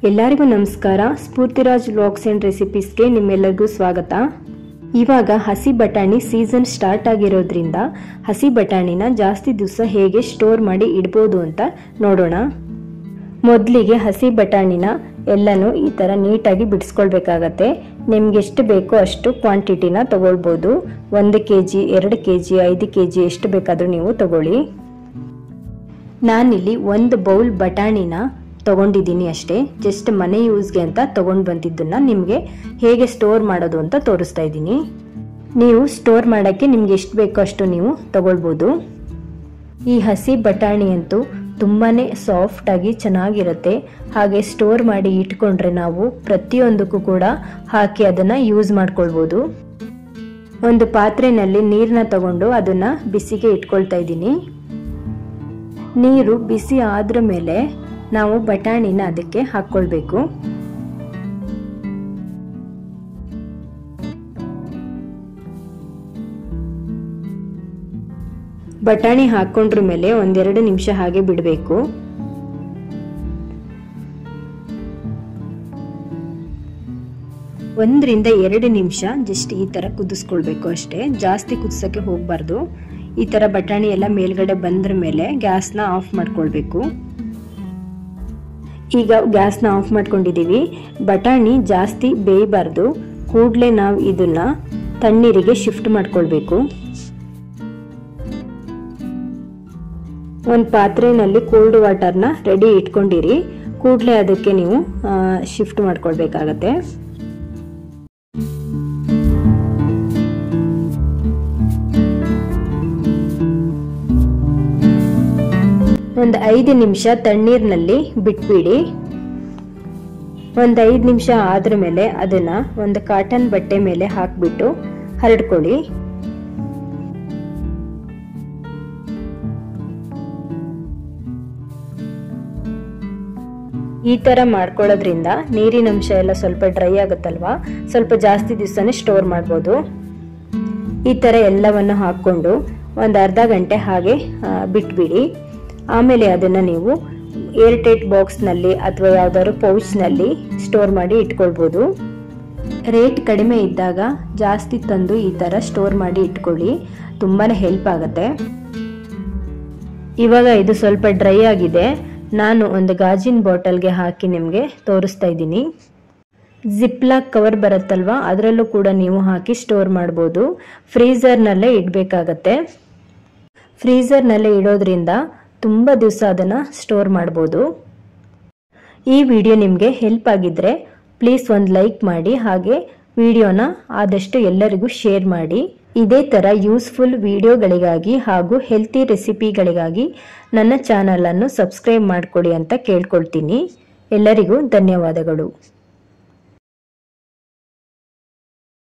ಎಲ್ಲರಿಗೂ ನಮಸ್ಕಾರ. ಸ್ಫೂರ್ತಿರಾಜ್ vlogs and ರೆಸಿಪೀಸ್ಗೆ ನಿಮ್ಮೆಲ್ಲರಿಗೂ ಸ್ವಾಗತ. ಇವಾಗ ಹಸಿ ಬಟಾಣಿ ಸೀಸನ್ ಸ್ಟಾರ್ಟ್ ಆಗಿರೋದ್ರಿಂದ ಹಸಿ ಬಟಾಣಿನ ಜಾಸ್ತಿ ದಿವಸ ಹೇಗೆ ಸ್ಟೋರ್ ಮಾಡಿ ಇಡಬಹುದು ಅಂತ ನೋಡೋಣ. ಮೊದಲಿಗೆ ಹಸಿ ಬಟಾಣಿನ ಎಲ್ಲನೂ ಈ ತರ ನೀಟಾಗಿ ಬಿಡಿಸ್ಕೊಳ್ಬೇಕಾಗತ್ತೆ. ನಿಮ್ಗೆ ಎಷ್ಟು ಬೇಕೋ ಅಷ್ಟು ಕ್ವಾಂಟಿಟಿನ ತಗೊಳ್ಬೋದು. 1 kg 2 kg 5 kg ಎಷ್ಟು ಬೇಕಾದರೂ ನೀವು ತಗೊಳ್ಳಿ. ನಾನಿಲ್ಲಿ 1 ಬೌಲ್ ಬಟಾಣಿನ ತಗೊಂಡಿದ್ದೀನಿ ಅಷ್ಟೇ. ಜಸ್ಟ್ ಮನೆ ಯೂಸ್ಗೆ ಅಂತ ತಗೊಂಡು ಬಂದಿದ್ದನ್ನ ನಿಮಗೆ ಹೇಗೆ ಸ್ಟೋರ್ ಮಾಡೋದು ಅಂತ ತೋರಿಸ್ತಾ ಇದ್ದೀನಿ. ನೀವು ಸ್ಟೋರ್ ಮಾಡೋಕ್ಕೆ ನಿಮ್ಗೆ ಎಷ್ಟು ಬೇಕೋ ಅಷ್ಟು ನೀವು ತಗೊಳ್ಬೋದು. ಈ ಹಸಿ ಬಟಾಣಿ ಅಂತೂ ತುಂಬಾನೇ ಸಾಫ್ಟ್ ಆಗಿ ಚೆನ್ನಾಗಿರುತ್ತೆ. ಹಾಗೆ ಸ್ಟೋರ್ ಮಾಡಿ ಇಟ್ಕೊಂಡ್ರೆ ನಾವು ಪ್ರತಿಯೊಂದಕ್ಕೂ ಕೂಡ ಹಾಕಿ ಅದನ್ನ ಯೂಸ್ ಮಾಡ್ಕೊಳ್ಬೋದು. ಒಂದು ಪಾತ್ರೆಯಲ್ಲಿ ನೀರನ್ನ ತಗೊಂಡು ಅದನ್ನ ಬಿಸಿಗೆ ಇಟ್ಕೊಳ್ತಾ ಇದ್ದೀನಿ. ನೀರು ಬಿಸಿ ಆದ್ರ ಮೇಲೆ ನಾವು ಬಟಾಣಿನ ಅದಕ್ಕೆ ಹಾಕ್ಕೊಳ್ಬೇಕು. ಬಟಾಣಿ ಹಾಕೊಂಡ್ರ ಮೇಲೆ 1-2 ನಿಮಿಷ ಹಾಗೆ ಬಿಡಬೇಕು. ಒಂದರಿಂದ 2 ನಿಮಿಷ ಜಸ್ಟ್ ಈ ತರ ಕುದಿಸ್ಕೊಳ್ಬೇಕು ಅಷ್ಟೇ. ಜಾಸ್ತಿ ಕುದಿಸಕ್ಕೆ ಹೋಗ್ಬಾರ್ದು. ಈ ತರ ಬಟಾಣಿ ಎಲ್ಲ ಮೇಲ್ಗಡೆ ಬಂದ್ರ ಮೇಲೆ ಗ್ಯಾಸ್ನ ಆಫ್ ಮಾಡ್ಕೊಳ್ಬೇಕು. ಈಗ ಗ್ಯಾಸ್ನ ಆಫ್ ಮಾಡ್ಕೊಂಡಿದ್ದೀವಿ. ಬಟಾಣಿ ಜಾಸ್ತಿ ಬೇಯಬಾರ್ದು. ಕೂಡಲೇ ನಾವು ಇದನ್ನ ತಣ್ಣೀರಿಗೆ ಶಿಫ್ಟ್ ಮಾಡ್ಕೊಳ್ಬೇಕು. ಒಂದು ಪಾತ್ರೆಯಲ್ಲಿ ಕೋಲ್ಡ್ ವಾಟರ್ನ ರೆಡಿ ಇಟ್ಕೊಂಡಿರಿ. ಕೂಡಲೇ ಅದಕ್ಕೆ ನೀವು ಶಿಫ್ಟ್ ಮಾಡ್ಕೊಳ್ಬೇಕಾಗತ್ತೆ. ಒಂದು 5 ನಿಮಿಷ ತಣ್ಣೀರಿನಲ್ಲಿ ಬಿಟ್ಬಿಡಿ. ಒಂದು 5 ನಿಮಿಷ ಆದ್ರ ಮೇಲೆ ಅದನ್ನ ಒಂದು ಕಾಟನ್ ಬಟ್ಟೆ ಮೇಲೆ ಹಾಕ್ಬಿಟ್ಟು ಹರಡ್ಕೊಳ್ಳಿ. ಈ ತರ ಮಾಡ್ಕೊಳ್ಳೋದ್ರಿಂದ ನೀರಿನ ಅಂಶ ಎಲ್ಲ ಸ್ವಲ್ಪ ಡ್ರೈ ಆಗುತ್ತಲ್ವಾ, ಸ್ವಲ್ಪ ಜಾಸ್ತಿ ದಿವಸನೇ ಸ್ಟೋರ್ ಮಾಡ್ಬೋದು. ಈ ತರ ಎಲ್ಲವನ್ನು ಹಾಕೊಂಡು ಒಂದು ಅರ್ಧ ಗಂಟೆ ಹಾಗೆ ಬಿಟ್ಬಿಡಿ. ಆಮೇಲೆ ಅದನ್ನ ನೀವು ಏರ್ ಟೈಟ್ ಬಾಕ್ಸ್ನಲ್ಲಿ ಅಥವಾ ಯಾವ್ದಾದ್ರು ಪೌಚ್ನಲ್ಲಿ ಸ್ಟೋರ್ ಮಾಡಿ ಇಟ್ಕೊಳ್ಬೋದು. ರೇಟ್ ಕಡಿಮೆ ಇದ್ದಾಗ ಜಾಸ್ತಿ ತಂದು ಈ ತರ ಸ್ಟೋರ್ ಮಾಡಿ ಇಟ್ಕೊಳ್ಳಿ. ತುಂಬಾನೇ ಹೆಲ್ಪ್ ಆಗುತ್ತೆ. ಇವಾಗ ಇದು ಸ್ವಲ್ಪ ಡ್ರೈ ಆಗಿದೆ. ನಾನು ಒಂದು ಗಾಜಿನ ಬಾಟಲ್ಗೆ ಹಾಕಿ ನಿಮಗೆ ತೋರಿಸ್ತಾ ಇದ್ದೀನಿ. ಜಿಪ್ಲಾಕ್ ಕವರ್ ಬರುತ್ತಲ್ವಾ, ಅದರಲ್ಲೂ ಕೂಡ ನೀವು ಹಾಕಿ ಸ್ಟೋರ್ ಮಾಡ್ಬೋದು. ಫ್ರೀಝರ್ನಲ್ಲೇ ಇಡಬೇಕಾಗತ್ತೆ. ಫ್ರೀಝರ್ನಲ್ಲೇ ಇಡೋದ್ರಿಂದ ತುಂಬ ದಿವಸ ಅದನ್ನು ಸ್ಟೋರ್ ಮಾಡ್ಬೋದು. ಈ ವಿಡಿಯೋ ನಿಮಗೆ ಹೆಲ್ಪ್ ಆಗಿದ್ರೆ ಪ್ಲೀಸ್ ಒಂದು ಲೈಕ್ ಮಾಡಿ. ಹಾಗೆ ವಿಡಿಯೋನ ಆದಷ್ಟು ಎಲ್ಲರಿಗೂ ಶೇರ್ ಮಾಡಿ. ಇದೇ ಥರ ಯೂಸ್ಫುಲ್ ವಿಡಿಯೋಗಳಿಗಾಗಿ ಹಾಗೂ ಹೆಲ್ತಿ ರೆಸಿಪಿಗಳಿಗಾಗಿ ನನ್ನ ಚಾನಲನ್ನು ಸಬ್ಸ್ಕ್ರೈಬ್ ಮಾಡಿಕೊಡಿ ಅಂತ ಕೇಳ್ಕೊಳ್ತೀನಿ. ಎಲ್ಲರಿಗೂ ಧನ್ಯವಾದಗಳು.